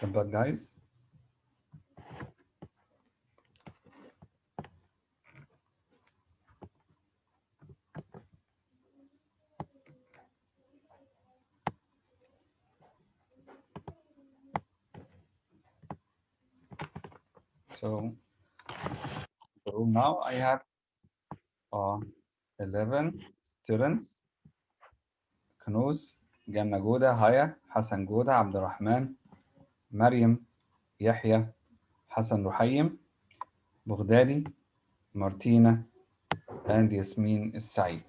Welcome back, guys. So now I have 11 students. كنوز، جنة جودة، هيا، حسن جودة، عبد الرحمن، مريم، يحيى، حسن رحيم، بغدادي، مارتينا, and Yasmin Saeed.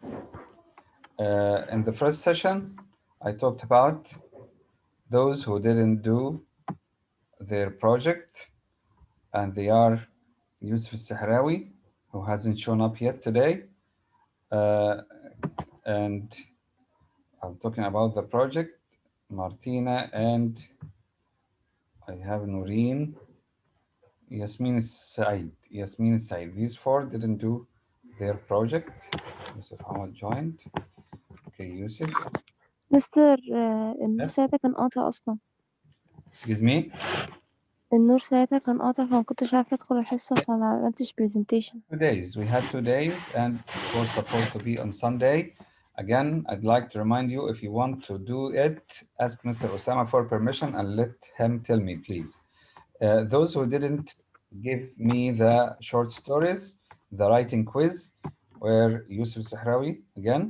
In the first session, I talked about those who didn't do their project, and they are Yusuf Sahrawi, who hasn't shown up yet today, and I'm talking about the project, Martina, and I have Noreen, Yasmin Saeed. These four didn't do their project. Yusuf Ahmad joined. Okay, Yusuf. مستر النور Yes. ساعتها كان قاطع أصلا. Excuse me. النور ساعتها كان قاطع فما كنتش عارفة أدخل الحصة فما عملتش presentation. 2 days. We had 2 days and it was supposed to be on Sunday. Again, I'd like to remind you, if you want to do it, ask Mr. Osama for permission and let him tell me, please. Those who didn't give me the short stories, the writing quiz, were Yusuf Sahrawi again,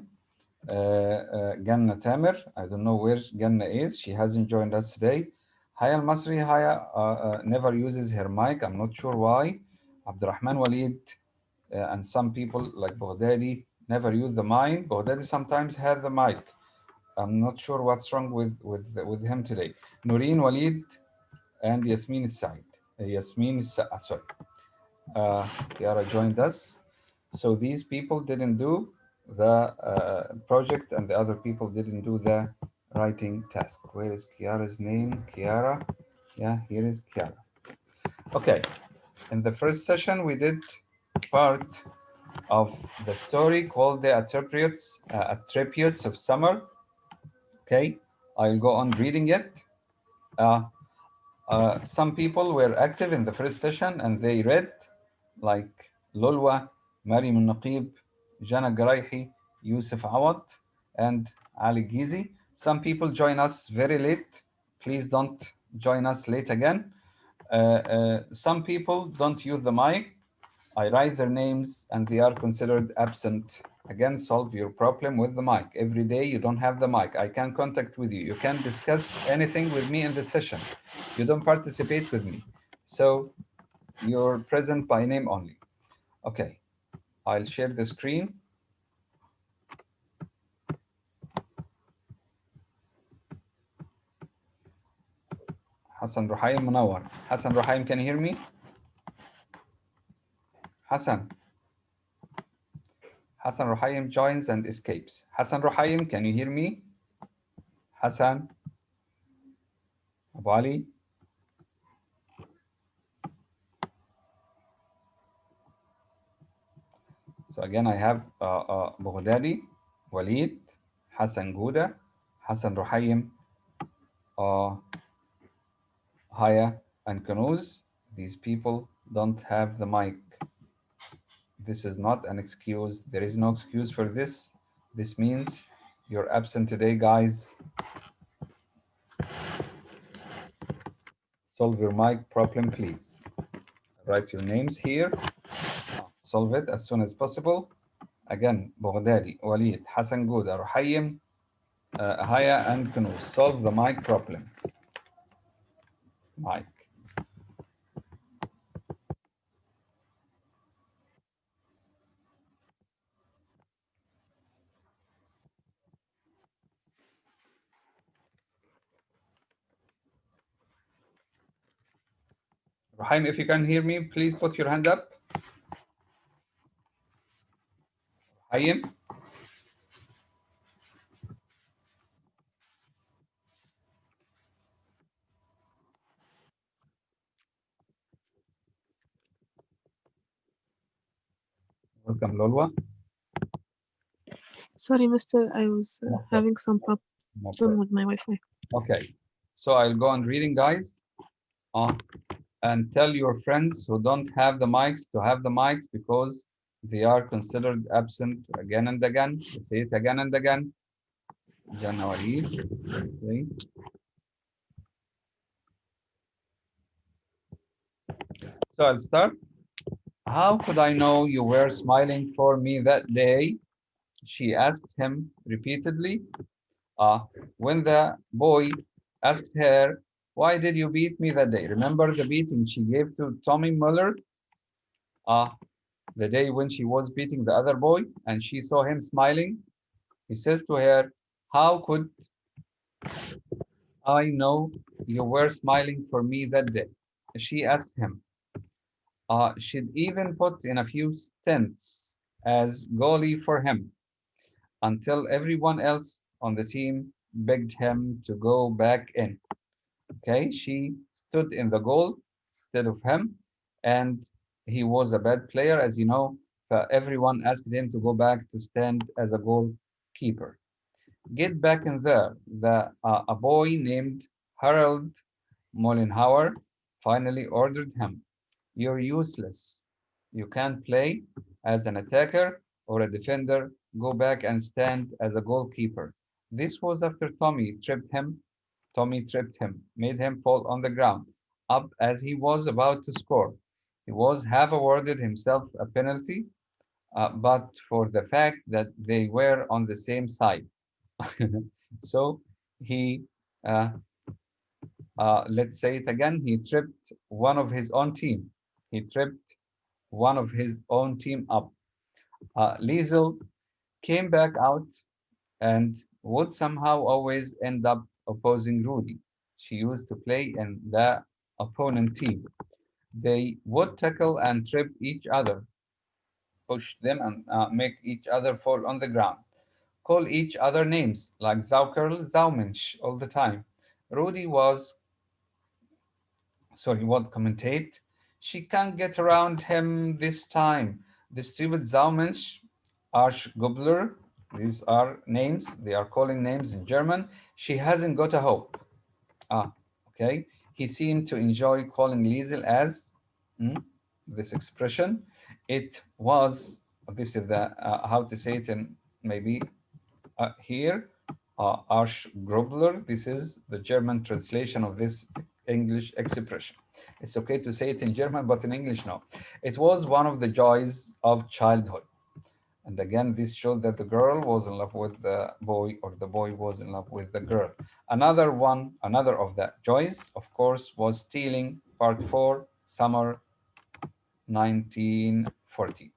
Ganna Tamer. I don't know where Ganna is. She hasn't joined us today. Haya Al-Masri, Haya never uses her mic. I'm not sure why. Abdurrahman Walid and some people like Baghdadi never use the mic. Baghdadi sometimes has the mic. I'm not sure what's wrong with him today. Noreen Walid and Yasmin Said. Sorry. Kiara joined us. So these people didn't do the project and the other people didn't do the writing task. Where is Kiara's name? Kiara. Yeah, here is Kiara. Okay. In the first session, we did part of the story called the attributes of summer. Okay. I'll go on reading it. Some people were active in the first session and they read, like Lulwa, Mariam Naqib, Jana Garayhi, Yusuf Awad, and Ali Gizi. Some people join us very late. Please don't join us late again. Some people don't use the mic. I write their names and they are considered absent. Again, solve your problem with the mic. Every day you don't have the mic. I can contact with you. You can discuss anything with me in the session. You don't participate with me. So you're present by name only. Okay, I'll share the screen. Hassan Ruhaim Munawar. Hassan Ruhaim, can you hear me? Hassan. Hassan Ruhaim joins and escapes. Hassan Ruhaim, can you hear me? Hassan. Abu Ali. So again, I have Baghdadi, Walid, Hassan Gouda, Hassan Ruhaim, Haya, and Kanuz. These people don't have the mic. This is not an excuse. There is no excuse for this. This means you're absent today, guys. Solve your mic problem, please. Write your names here. Solve it as soon as possible. Again, Baghdadi, Walid, Hassan Gouda, Ruhaim, Haya, and Kanuz. Solve the mic problem. Mic. Ruhaim, if you can hear me, please put your hand up. Ruhaim. Welcome, Lolwa. Sorry, Mister, I was having some problem with my Wi-Fi. Okay, so I'll go on reading, guys. Uh, and tell your friends who don't have the mics to have the mics because they are considered absent again and again. Say it again and again. January. Okay. So I'll start. How could I know you were smiling for me that day? She asked him repeatedly. When the boy asked her, why did you beat me that day? Remember the beating she gave to Tommy Muller? Uh, the day when she was beating the other boy and she saw him smiling? He says to her, how could I know you were smiling for me that day? She asked him. She'd even put in a few stints as goalie for him until everyone else on the team begged him to go back in. Okay, she stood in the goal instead of him, and he was a bad player, as you know. Everyone asked him to go back to stand as a goalkeeper. Get back in there. A boy named Harold Mollenhauer finally ordered him. You're useless. You can't play as an attacker or a defender. Go back and stand as a goalkeeper. This was after Tommy tripped him. Tommy tripped him, made him fall on the ground, up as he was about to score. He was half awarded himself a penalty, but for the fact that they were on the same side. So he, uh, let's say it again, he tripped one of his own team. He tripped one of his own team up. Liesel came back out and would somehow always end up opposing Rudy. She used to play in the opponent team. They would tackle and trip each other, push them and make each other fall on the ground, call each other names like Zaukerl, Zaumensch all the time. Rudy was, sorry, would commentate. She can't get around him this time. The stupid Zaumensch, Arschgobler, these are names, they are calling names in German. She hasn't got a hope. Ah, okay. He seemed to enjoy calling Liesel as hmm, this expression. It was, this is the, how to say it in maybe here, Arschgrobler. This is the German translation of this English expression. It's okay to say it in German, but in English, no. It was one of the joys of childhood. And again, this showed that the girl was in love with the boy, or the boy was in love with the girl. Another one, another of the joys, of course, was stealing, part 4, summer 1940.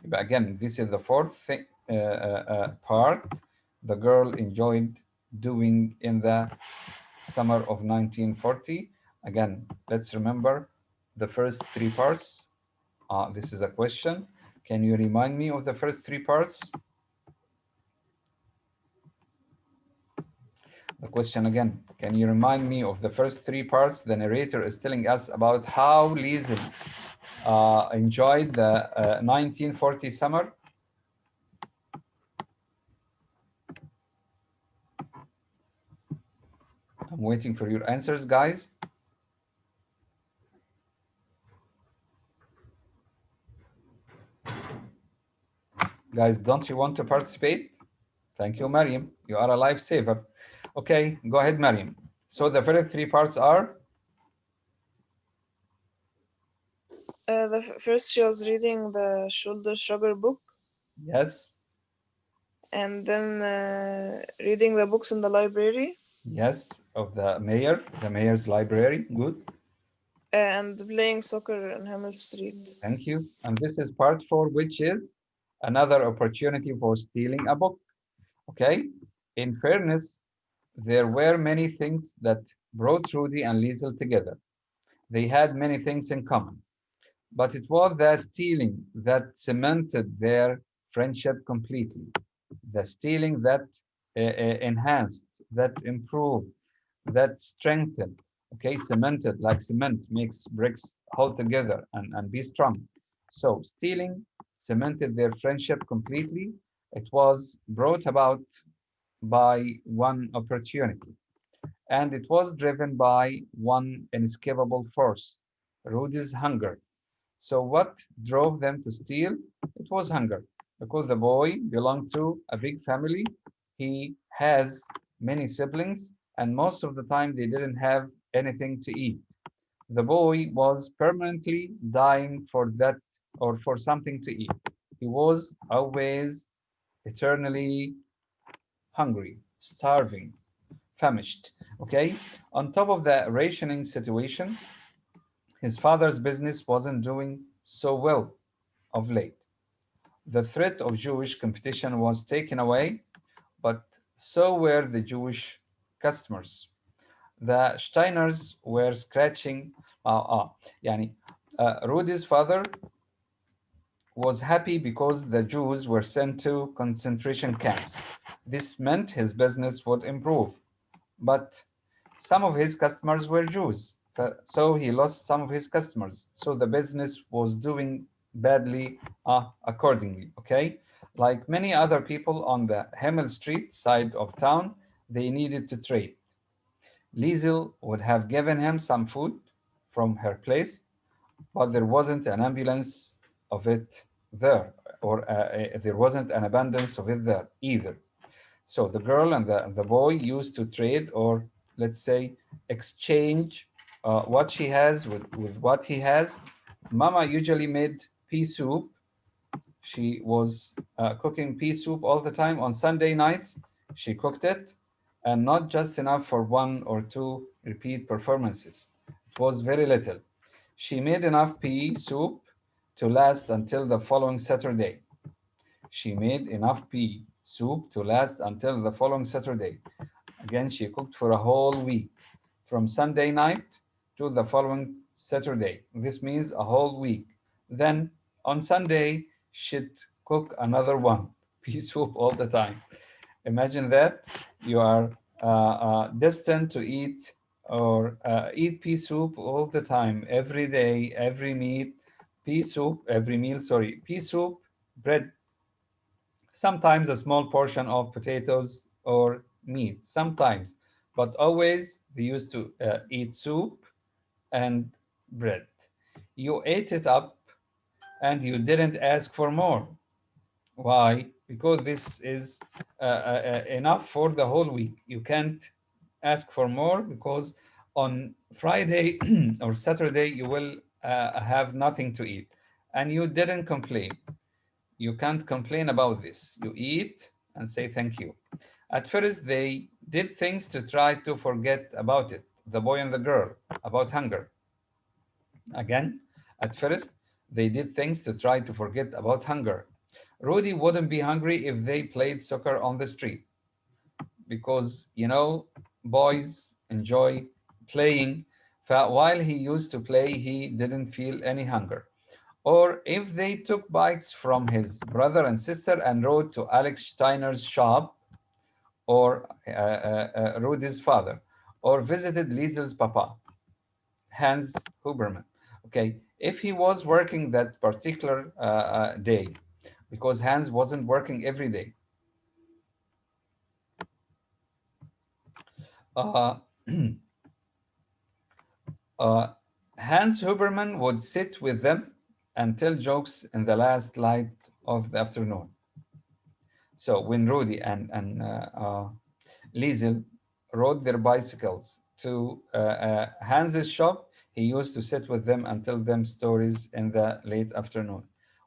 But again, this is the fourth part the girl enjoyed doing in the summer of 1940. Again, let's remember the first three parts. This is a question. Can you remind me of the first three parts? The question again, can you remind me of the first three parts? The narrator is telling us about how Liesel enjoyed the 1940 summer. I'm waiting for your answers, guys. Guys, don't you want to participate? Thank you, Mariam. You are a lifesaver. Okay, go ahead, Mariam. So the first three parts are? First, she was reading the Shoulder Shrugger book, Yes, and then reading the books in the library, yes, of the mayor, the mayor's library. Good, and playing soccer in Hamel Street. thank you. And this is part 4, which is another opportunity for stealing a book. Okay, in fairness, there were many things that brought Rudy and Liesel together. They had many things in common. But it was the stealing that cemented their friendship completely. The stealing that enhanced, that improved, that strengthened. Okay, cemented like cement makes bricks hold together and be strong. So stealing cemented their friendship completely. It was brought about by one opportunity. and it was driven by one inescapable force, Rudy's hunger. So, what drove them to steal? It was hunger, because the boy belonged to a big family. He has many siblings, and most of the time they didn't have anything to eat. The boy was permanently dying for that or for something to eat. He was always eternally hungry, starving, famished. Okay? On top of the rationing situation, his father's business wasn't doing so well of late. The threat of Jewish competition was taken away, but so were the Jewish customers. The Steiners were scratching. يعني Rudy's father was happy because the Jews were sent to concentration camps. This meant his business would improve. But some of his customers were Jews, so he lost some of his customers. So the business was doing badly accordingly. Okay, like many other people on the Hemel Street side of town, they needed to trade. Liesel would have given him some food from her place, but there wasn't an ambulance of it there, or there wasn't an abundance of it there either. So the girl and the boy used to trade, or let's say exchange what she has with what he has. Mama usually made pea soup. She was cooking pea soup all the time. On Sunday nights, she cooked it, and not just enough for one or two repeat performances. It was very little. She made enough pea soup to last until the following Saturday. She made enough pea soup to last until the following Saturday. Again, she cooked for a whole week, from Sunday night to the following Saturday. This means a whole week. Then on Sunday, she'd cook another one, pea soup all the time. Imagine that you are destined to eat or eat pea soup all the time, every day, every meat, pea soup, every meal, sorry, pea soup, bread, sometimes a small portion of potatoes or meat, sometimes, but always they used to eat soup and bread. You ate it up and you didn't ask for more. Why? Because this is enough for the whole week. You can't ask for more because on Friday or Saturday you will have nothing to eat. And you didn't complain. You can't complain about this. You eat and say thank you. At first, they did things to try to forget about it, the boy and the girl, about hunger. Again, at first, they did things to try to forget about hunger. Rudy wouldn't be hungry if they played soccer on the street because, boys enjoy playing. While he used to play, he didn't feel any hunger. Or if they took bikes from his brother and sister and rode to Alex Steiner's shop, or Rudy's father, or visited Liesel's papa, Hans Huberman. Okay, if he was working that particular day, because Hans wasn't working every day. Uh, uh, Hans Huberman would sit with them and tell jokes in the last light of the afternoon. So when Rudy and Liesel rode their bicycles to Hans's shop, he used to sit with them and tell them stories in the late afternoon.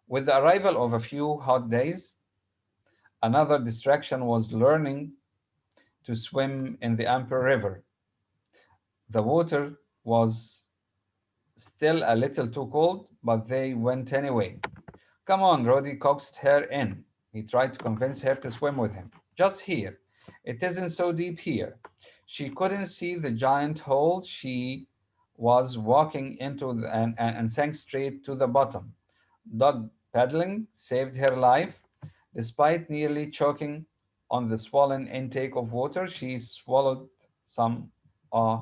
With the arrival of a few hot days, another distraction was learning to swim in the Amper River. The water was still a little too cold, but they went anyway. Come on, Roddy coaxed her in. He tried to convince her to swim with him. Just here. It isn't so deep here. She couldn't see the giant hole she was walking into and sank straight to the bottom. Dog paddling saved her life. Despite nearly choking on the swollen intake of water, she swallowed some uh,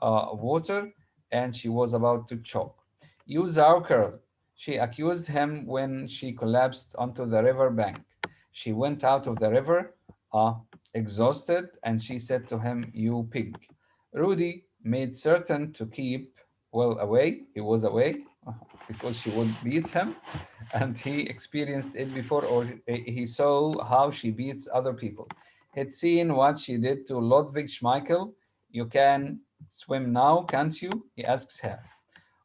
water and she was about to choke. You Zauker, she accused him when she collapsed onto the river bank. She went out of the river, exhausted, and she said to him, You pig. Rudy made certain to keep well away. He was away because she would beat him, and he experienced it before, or he saw how she beats other people. He'd seen what she did to Ludwig Schmeichel. You can swim now, can't you? He asks her,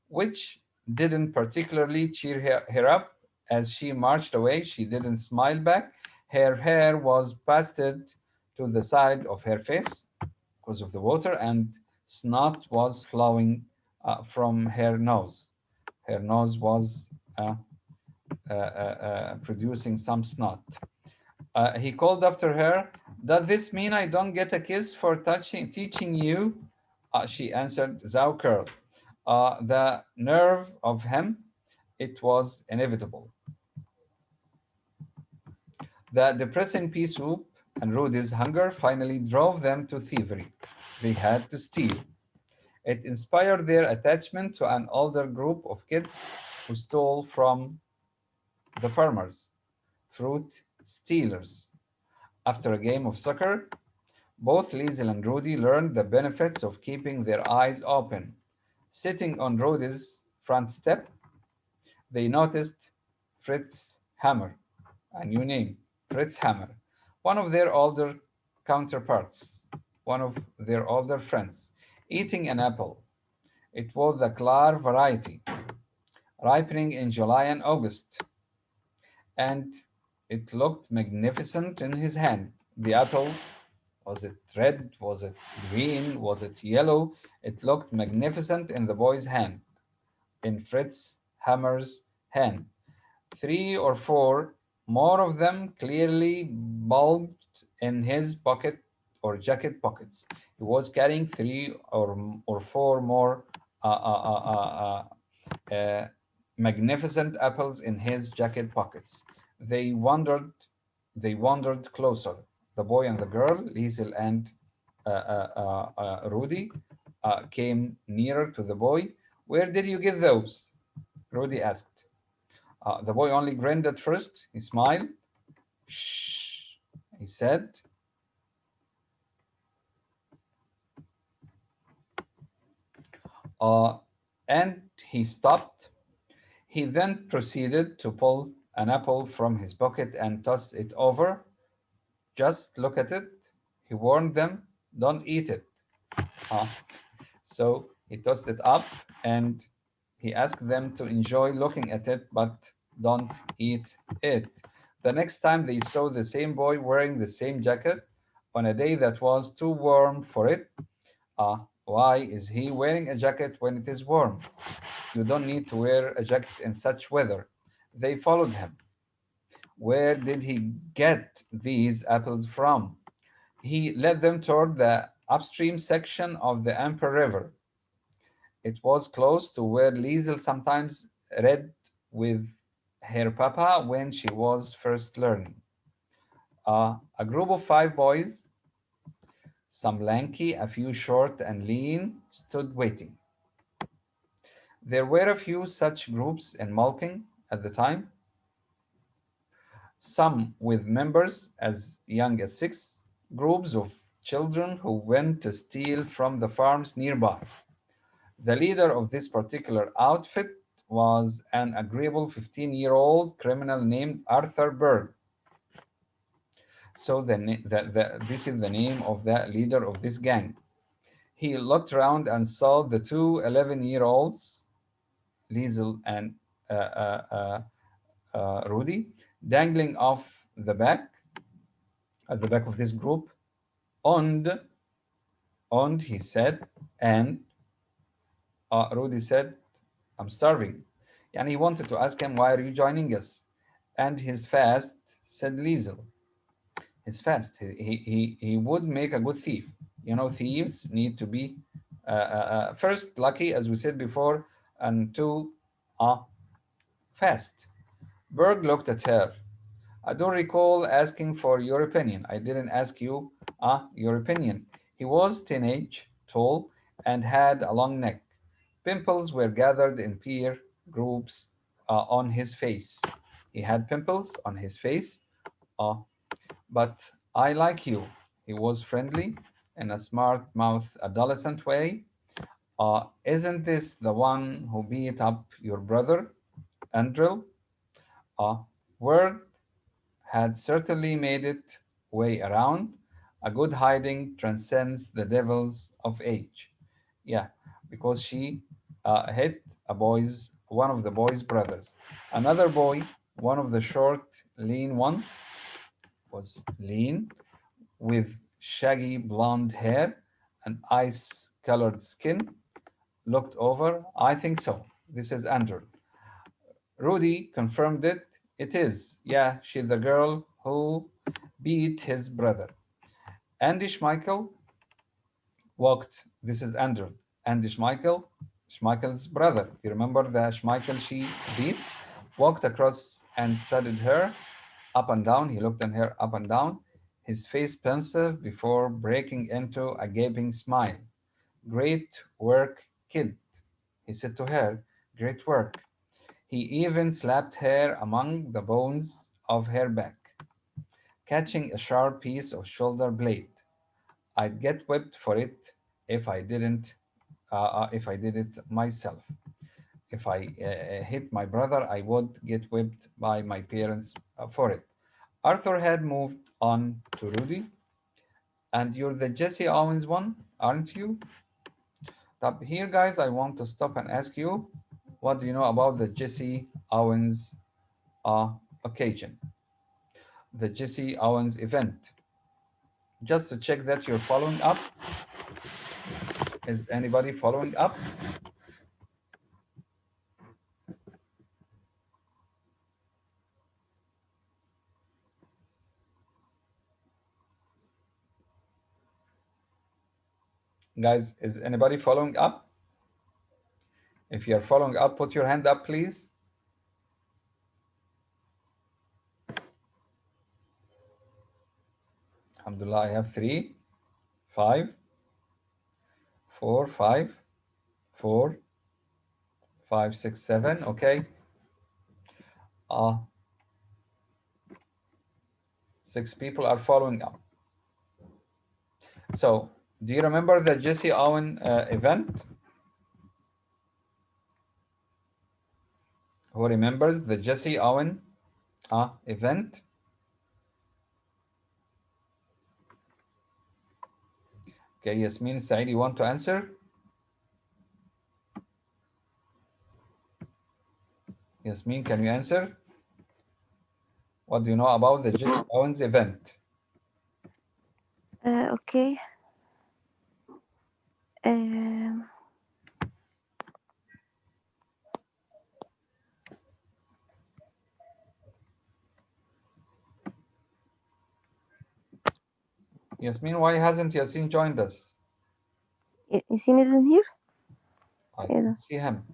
which didn't particularly cheer her up. As she marched away, she didn't smile back. Her hair was pasted to the side of her face because of the water, and snot was flowing from her nose. Her nose was producing some snot. He called after her, "Does this mean I don't get a kiss for teaching you?" She answered, "Thou curl." The nerve of him, it was inevitable. The depressing pea soup and Rudy's hunger finally drove them to thievery. They had to steal. It inspired their attachment to an older group of kids who stole from the farmers, fruit stealers. After a game of soccer, both Liesel and Rudy learned the benefits of keeping their eyes open. Sitting on Rudy's front step, they noticed Fritz Hammer, a new name, Fritz Hammer, one of their older counterparts, one of their older friends, eating an apple. It was the Klar variety, ripening in July and August, and it looked magnificent in his hand. The apple, was it red? Was it green? Was it yellow? It looked magnificent in the boy's hand, in Fritz Hammer's hand. Three or four more of them clearly bulged in his pocket or jacket pockets. He was carrying three or four more magnificent apples in his jacket pockets. They wandered, they wandered closer. The boy and the girl, Liesel and Rudy, came nearer to the boy. "Where did you get those?" Rudy asked. The boy only grinned at first. He smiled. "Shh," he said. Uh, and he stopped. He then proceeded to pull an apple from his pocket and toss it over. "Just look at it," he warned them. "Don't eat it." Uh, so he tossed it up and he asked them to enjoy looking at it, but don't eat it. The next time they saw the same boy wearing the same jacket on a day that was too warm for it. Why is he wearing a jacket when it is warm? You don't need to wear a jacket in such weather. They followed him. Where did he get these apples from? He led them toward the upstream section of the Amper River. It was close to where Liesel sometimes read with her papa when she was first learning. A group of five boys, some lanky, a few short and lean, stood waiting. There were a few such groups in Malking at the time, some with members as young as six, groups of children who went to steal from the farms nearby. The leader of this particular outfit was an agreeable 15-year-old criminal named Arthur Berg. So this is the name of the leader of this gang. He looked around and saw the two 11-year-olds, Liesel and Rudy, dangling off the back at the back of this group. Und, he said, and Rudy said, "I'm starving." And he wanted to ask him, "Why are you joining us?" And his fast, said Liesel. His fast, he would make a good thief. You know, thieves need to be first lucky, as we said before, and two, fast. Berg looked at her. "I don't recall asking for your opinion. I didn't ask you your opinion." He was teenage, tall, and had a long neck. Pimples were gathered in peer groups on his face. He had pimples on his face, uh, but I like you. He was friendly in a smart mouth adolescent way. Isn't this the one who beat up your brother, Andrew? Word had certainly made it way around. A good hiding transcends the devils of age. Yeah, because she hit one of the boy's brothers. Another boy, one of the short, lean ones, was lean with shaggy blonde hair and ice colored skin, looked over. I think so. This is Andrew. Rudy confirmed it. It is. Yeah, she's the girl who beat his brother. Andy Schmeichel walked. This is Andrew. Andy Schmeichel, Schmeichel's brother. You remember the Schmeichel she beat? Walked across and studied her up and down. He looked at her up and down, his face pensive before breaking into a gaping smile. Great work, kid, he said to her. Great work. He even slapped her among the bones of her back, catching a sharp piece of shoulder blade. I'd get whipped for it if I did it myself. If I hit my brother, I would get whipped by my parents for it. Arthur had moved on to Rudy. And you're the Jesse Owens one, aren't you? But here, guys, I want to stop and ask you, what do you know about the Jesse Owens uh, occasion? The Jesse Owens event. Just to check that you're following up. Is anybody following up? Guys, is anybody following up? If you're following up, put your hand up, please. Alhamdulillah, I have 3, 5, 4, 5, 4, 5, 6, 7. Okay. 6 people are following up. So, do you remember the Jesse Owen event? Who remembers the Jesse Owen event? Okay, Yasmin Said, you want to answer? Yasmin, can you answer? What do you know about the Jesse Owens event? Okay. Yasmin, why hasn't Yasin joined us? Yasin isn't here. I ايه can ده؟ see him.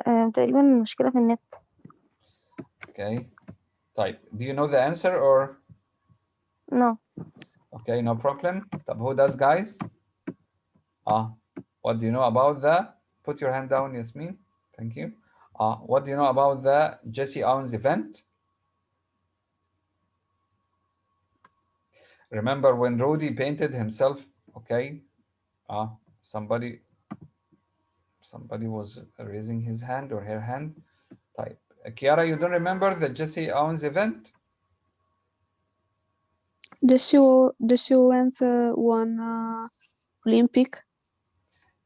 تقريبا المشكلة في النت. Okay. Type. Do you know the answer or? No. Okay, no problem. Who does, guys? What do you know about the? Put your hand down, Yasmin. Thank you. What do you know about the Jesse Owens event? Remember when Rudy painted himself? Okay. Somebody was raising his hand or her hand. Type. Kiara, you don't remember the Jesse Owens event? The show went won Olympic.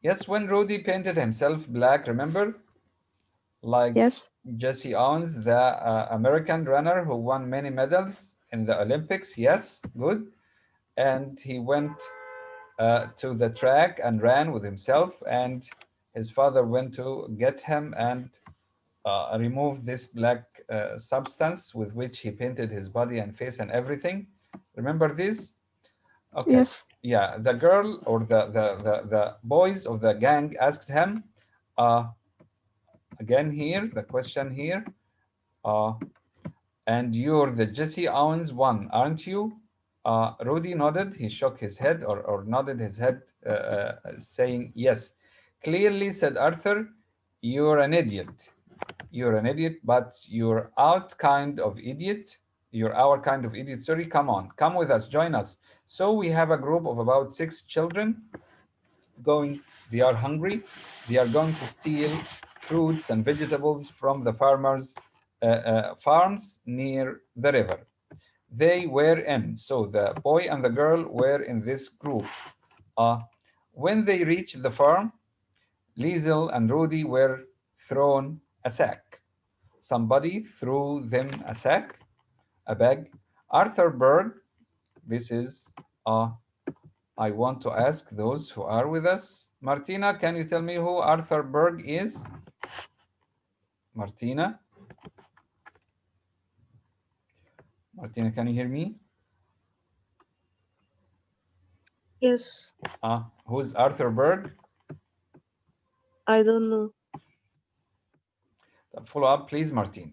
Yes, when Rudy painted himself black, remember? Like Yes. Jesse Owens, the American runner who won many medals in the Olympics. Yes, good. And he went to the track and ran with himself, and his father went to get him and remove this black substance with which he painted his body and face and everything. Remember this? Okay. Yes. Yeah, the girl or the boys of the gang asked him, again here, the question here, and you're the Jesse Owens one, aren't you? Rudy nodded. He shook his head or nodded his head, saying yes. Clearly, said Arthur, you're an idiot. You're an idiot, but you're out kind of idiot. You're our kind of idiot story. Come on, come with us, join us. So we have a group of about 6 children going, they are hungry. They are going to steal fruits and vegetables from the farmers' farms near the river. They were in, so the boy and the girl were in this group. When they reached the farm, Liesel and Rudy were thrown a sack. Somebody threw them a sack, a bag. Arthur Berg, this is, I want to ask those who are with us. Martina, can you tell me who Arthur Berg is? Martina? Martina, can you hear me? Yes, Who's Arthur Berg? I don't know. Follow up, please, Martina.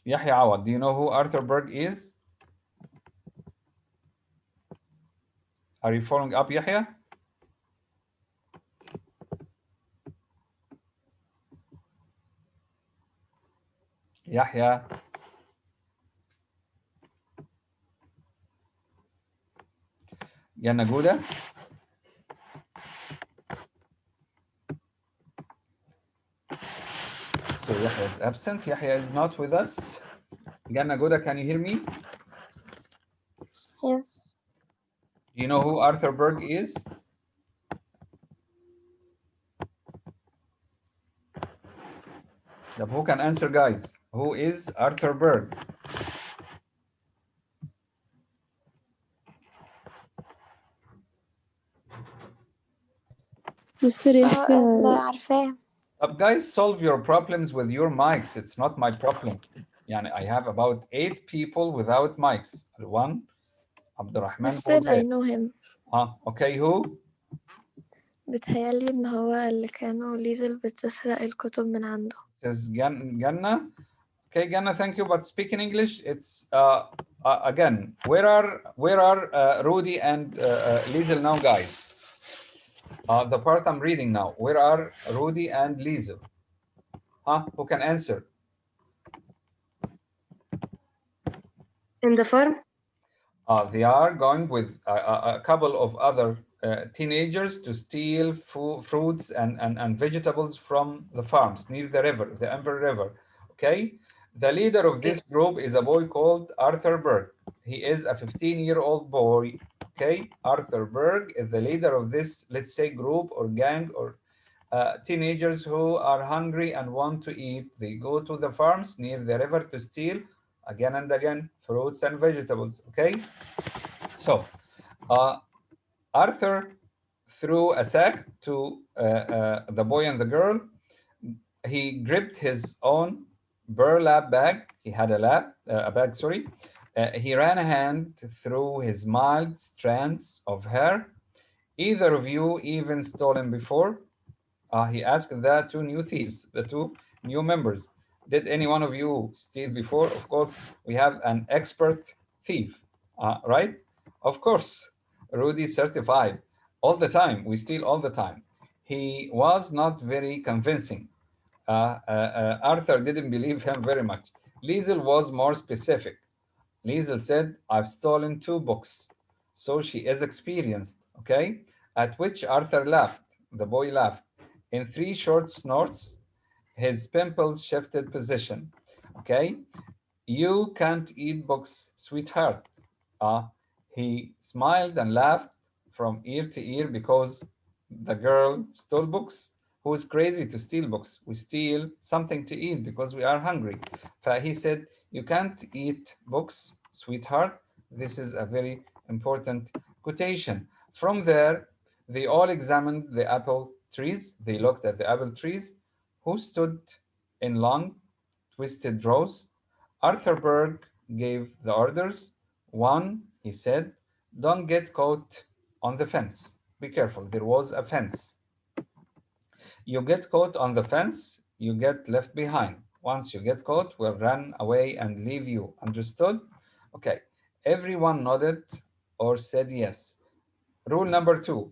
Yahya Awad, do you know who Arthur Berg is? Are you following up, Yahya? Yahya. Yana Gouda? So Yahya is absent. Yahya is not with us. Yana Gouda, can you hear me? Yes. Do you know who Arthur Berg is? Who can answer, guys? Who is Arthur Berg? Mr. Yahya, لا عارفاه. Guys, solve your problems with your mics. It's not my problem. يعني I have about 8 people without mics. One, Abdurrahman still I Bourbet. know him. Okay, who? بتهيألي إن هو اللي كانوا ليزل بتسرق الكتب من عنده. Says Ganna. Okay, Ganna, thank you. But speak in English. It's again. Where are Rudy and Liesel now, guys? The part I'm reading now. Where are Rudy and Liesel? Who can answer? In the farm? They are going with a couple of other teenagers to steal fruits and vegetables from the farms near the river, the Amber River. Okay. The leader of this group is a boy called Arthur Berg. He is a 15-year-old boy. Okay. Arthur Berg is the leader of this, let's say, group or gang or teenagers who are hungry and want to eat. They go to the farms near the river to steal again and again fruits and vegetables. Okay. So Arthur threw a sack to the boy and the girl. He gripped his own burlap bag. He had a bag, sorry. He ran a hand through his mild strands of hair. Either of you even stolen before? He asked the two new thieves, the two new members. Did any one of you steal before? Of course, we have an expert thief, right? Of course, Rudy certified. All the time, we steal all the time. He was not very convincing. Arthur didn't believe him very much. Liesel was more specific. Liesel said, I've stolen 2 books. So she is experienced, okay? At which Arthur laughed. The boy laughed. In 3 short snorts, his pimples shifted position, okay? You can't eat books, sweetheart. He smiled and laughed from ear to ear because the girl stole books. Who is crazy to steal books? We steal something to eat because we are hungry. He said, you can't eat books, sweetheart. This is a very important quotation. From there, they all examined the apple trees. They looked at the apple trees. Who stood in long, twisted rows? Arthur Berg gave the orders. 1, he said, don't get caught on the fence. Be careful, there was a fence. You get caught on the fence, you get left behind. Once you get caught, we'll run away and leave you. Understood? Okay. Everyone nodded or said yes. Rule number 2.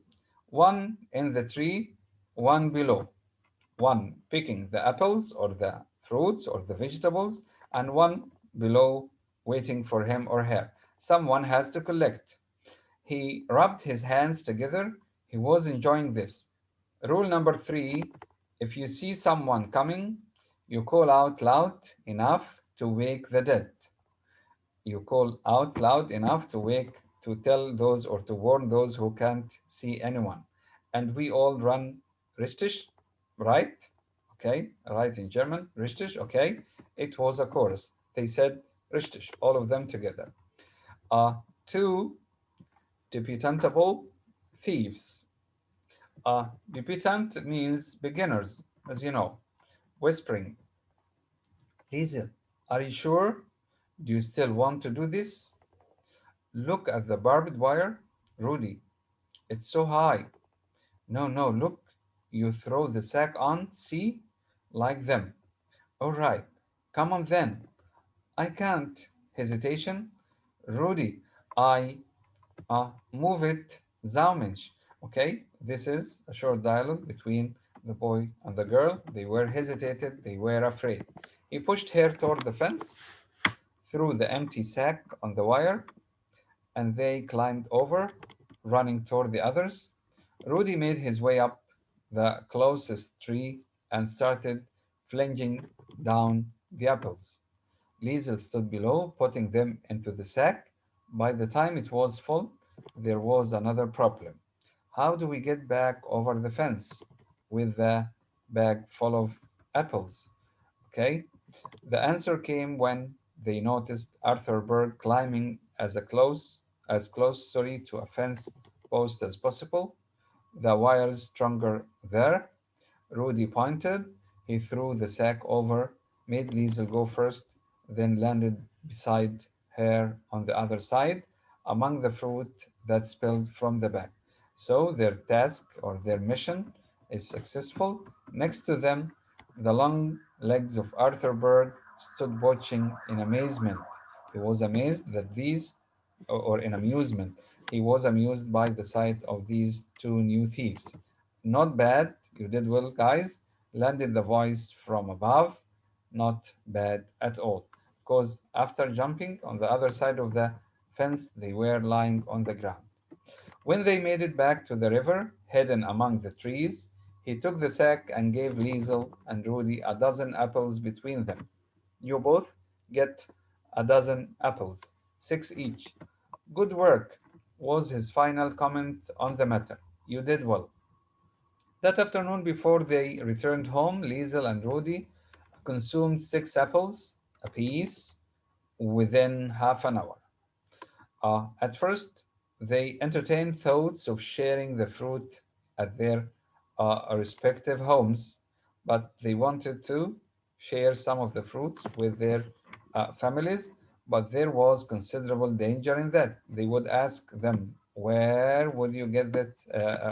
1 in the tree, 1 below. 1 picking the apples or the fruits or the vegetables, and 1 below waiting for him or her. Someone has to collect. He rubbed his hands together. He was enjoying this. Rule number 3, if you see someone coming, you call out loud enough to wake the dead. You call out loud enough to tell those or to warn those who can't see anyone. And we all run richtig, right? Okay, right in German, richtig, okay. It was a chorus. They said richtig, all of them together. 2, debutantable thieves. Debutant means beginners, as you know. Whispering, Hazel, are you sure? Do you still want to do this? Look at the barbed wire, Rudy. It's so high. No, no, look. You throw the sack on, see? Like them. All right. Come on then. I can't. Hesitation. Rudy, I move it, Zaumensch. Okay, this is a short dialogue between the boy and the girl. They were hesitated, they were afraid. He pushed her toward the fence, threw the empty sack on the wire, and they climbed over, running toward the others. Rudy made his way up the closest tree and started flinging down the apples. Liesel stood below, putting them into the sack. By the time it was full, there was another problem. How do we get back over the fence with the bag full of apples? Okay, the answer came when they noticed Arthur Berg climbing as close to a fence post as possible. The wires stronger there. Rudy pointed. He threw the sack over, made Liesel go first, then landed beside her on the other side, among the fruit that spilled from the bag. So their task or their mission is successful. Next to them, the long legs of Arthur Berg stood watching in amazement. He was amazed that these, or in amusement, he was amused by the sight of these two new thieves. Not bad, you did well, guys, landed the voice from above. Not bad at all. Because after jumping on the other side of the fence, they were lying on the ground. When they made it back to the river, hidden among the trees, he took the sack and gave Liesel and Rudy a dozen apples between them. You both get a dozen apples, 6 each. Good work, was his final comment on the matter. You did well. That afternoon, before they returned home, Liesel and Rudy consumed 6 apples apiece within half an hour. At first, they entertained thoughts of sharing the fruit at their respective homes, but they wanted to share some of the fruits with their families. But there was considerable danger in that. They would ask them, "Where would you get that,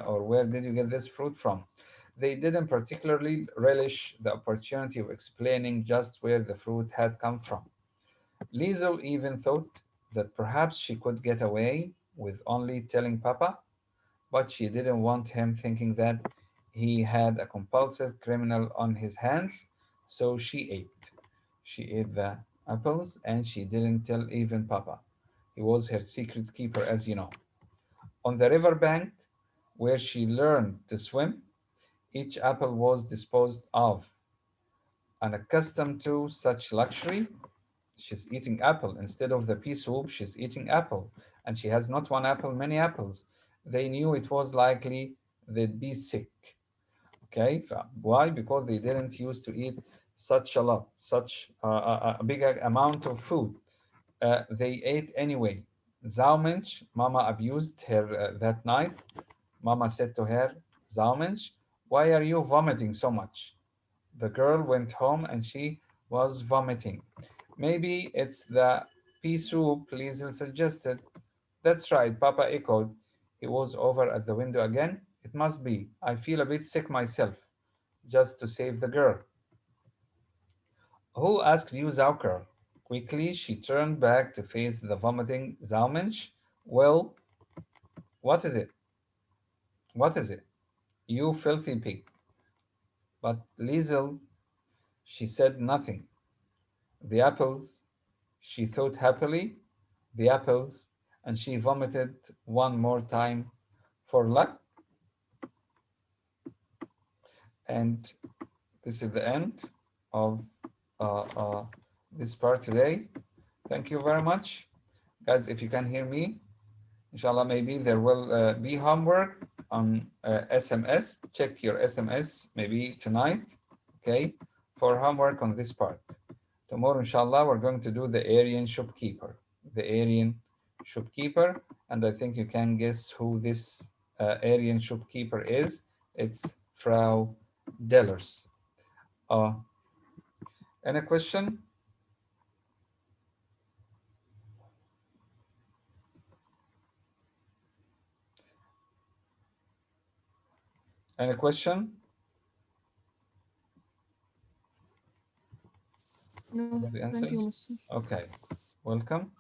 or where did you get this fruit from?" They didn't particularly relish the opportunity of explaining just where the fruit had come from. Liesel even thought that perhaps she could get away with only telling Papa, but she didn't want him thinking that he had a compulsive criminal on his hands, so she ate. She ate the apples and she didn't tell even Papa. He was her secret keeper, as you know. On the river bank, where she learned to swim, each apple was disposed of. Unaccustomed to such luxury, she's eating apple instead of the pea soup. She's eating apple, and she has not one apple, many apples. They knew it was likely they'd be sick. Okay, why? Because they didn't used to eat such a lot, such a big amount of food. They ate anyway. Zaumensch, Mama abused her that night. Mama said to her, Zaumensch, why are you vomiting so much? The girl went home and she was vomiting. Maybe it's the pea soup, Liesel suggested. That's right, Papa echoed. He was over at the window again. It must be. I feel a bit sick myself. Just to save the girl. Who asked you, Zauker? Quickly, she turned back to face the vomiting Zaumensch. Well, what is it? What is it? You filthy pig. But Liesel, she said nothing. The apples, She thought happily, the apples, and she vomited one more time for luck. And this is the end of this part today. Thank you very much. Guys, if you can hear me, inshallah, maybe there will be homework on SMS. Check your SMS maybe tonight, okay, for homework on this part. Tomorrow, inshallah, we're going to do the Aryan shopkeeper. The Aryan shopkeeper, and I think you can guess who this Aryan shopkeeper is. It's Frau Dellers. Any question? Any question? No, Nobody thank answers? you, Mr. Okay, welcome.